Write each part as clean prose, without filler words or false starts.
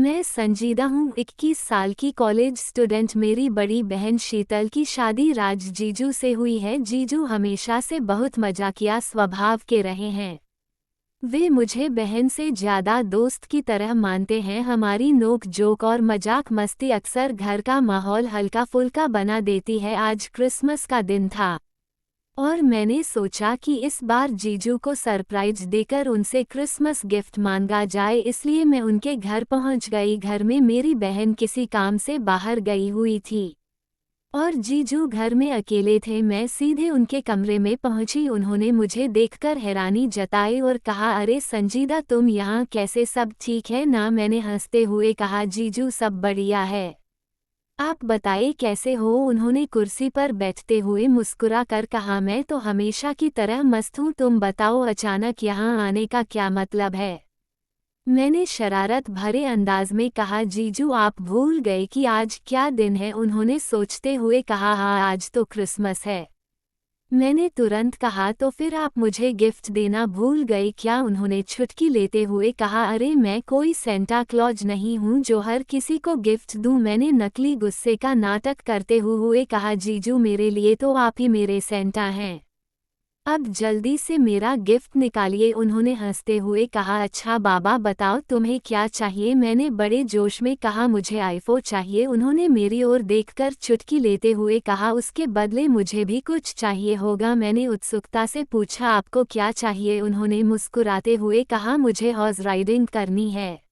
मैं संजीदा हूँ, 21 साल की कॉलेज स्टूडेंट। मेरी बड़ी बहन शीतल की शादी राज जीजू से हुई है। जीजू हमेशा से बहुत मजाकिया स्वभाव के रहे हैं। वे मुझे बहन से ज्यादा दोस्त की तरह मानते हैं। हमारी नोक जोक और मजाक मस्ती अक्सर घर का माहौल हल्का फुल्का बना देती है। आज क्रिसमस का दिन था और मैंने सोचा कि इस बार जीजू को सरप्राइज देकर उनसे क्रिसमस गिफ्ट मांगा जाए, इसलिए मैं उनके घर पहुंच गई। घर में मेरी बहन किसी काम से बाहर गई हुई थी और जीजू घर में अकेले थे। मैं सीधे उनके कमरे में पहुंची। उन्होंने मुझे देखकर हैरानी जताई और कहा, अरे संजीदा, तुम यहाँ कैसे? सब ठीक है ना? मैंने हंसते हुए कहा, जीजू सब बढ़िया है, आप बताइए कैसे हो? उन्होंने कुर्सी पर बैठते हुए मुस्कुरा कर कहा, मैं तो हमेशा की तरह मस्त हूँ, तुम बताओ अचानक यहाँ आने का क्या मतलब है? मैंने शरारत भरे अंदाज में कहा, जीजू आप भूल गए कि आज क्या दिन है? उन्होंने सोचते हुए कहा, हाँ आज तो क्रिसमस है। मैंने तुरंत कहा, तो फिर आप मुझे गिफ्ट देना भूल गए क्या? उन्होंने छुटकी लेते हुए कहा, अरे मैं कोई सेंटा क्लॉज नहीं हूँ जो हर किसी को गिफ्ट दूँ। मैंने नकली गुस्से का नाटक करते हुए कहा, जीजू मेरे लिए तो आप ही मेरे सेंटा हैं, अब जल्दी से मेरा गिफ्ट निकालिए। उन्होंने हंसते हुए कहा, अच्छा बाबा बताओ तुम्हें क्या चाहिए? मैंने बड़े जोश में कहा, मुझे आईफोन चाहिए। उन्होंने मेरी ओर देखकर चुटकी लेते हुए कहा, उसके बदले मुझे भी कुछ चाहिए होगा। मैंने उत्सुकता से पूछा, आपको क्या चाहिए? उन्होंने मुस्कुराते हुए कहा, मुझे हॉर्स राइडिंग करनी है,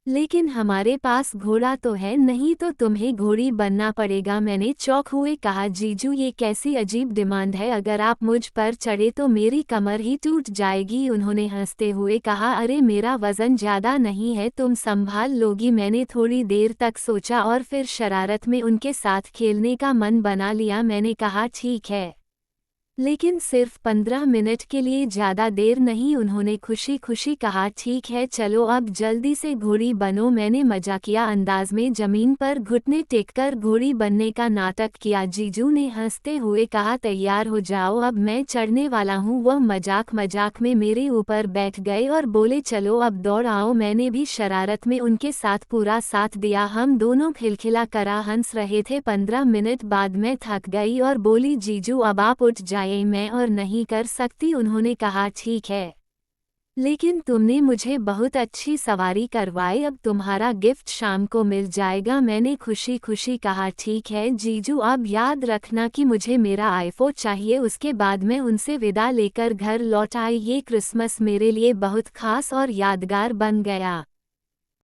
लेकिन हमारे पास घोड़ा तो है नहीं, तो तुम्हें घोड़ी बनना पड़ेगा। मैंने चौंक हुए कहा, जीजू ये कैसी अजीब डिमांड है? अगर आप मुझ पर चढ़े तो मेरी कमर ही टूट जाएगी। उन्होंने हंसते हुए कहा, अरे मेरा वजन ज्यादा नहीं है, तुम संभाल लोगी। मैंने थोड़ी देर तक सोचा और फिर शरारत में उनके साथ खेलने का मन बना लिया। मैंने कहा, ठीक है, लेकिन सिर्फ 15 मिनट के लिए, ज़्यादा देर नहीं। उन्होंने खुशी खुशी कहा, ठीक है चलो अब जल्दी से घोड़ी बनो। मैंने मजाकिया अंदाज में ज़मीन पर घुटने टेककर घोड़ी बनने का नाटक किया। जीजू ने हंसते हुए कहा, तैयार हो जाओ, अब मैं चढ़ने वाला हूँ। वह मजाक मजाक में मेरे ऊपर बैठ गए और बोले, चलो अब दौड़ आओ। मैंने भी शरारत में उनके साथ पूरा साथ दिया। हम दोनों खिलखिला करा हंस रहे थे। 15 मिनट बाद मैं थक गई और बोली, जीजू अब आप उठ जाइए, मैं और नहीं कर सकती। उन्होंने कहा, ठीक है, लेकिन तुमने मुझे बहुत अच्छी सवारी करवाई, अब तुम्हारा गिफ्ट शाम को मिल जाएगा। मैंने खुशी खुशी कहा, ठीक है जीजू, अब याद रखना कि मुझे मेरा आईफोन चाहिए। उसके बाद मैं उनसे विदा लेकर घर लौट आई। ये क्रिसमस मेरे लिए बहुत खास और यादगार बन गया।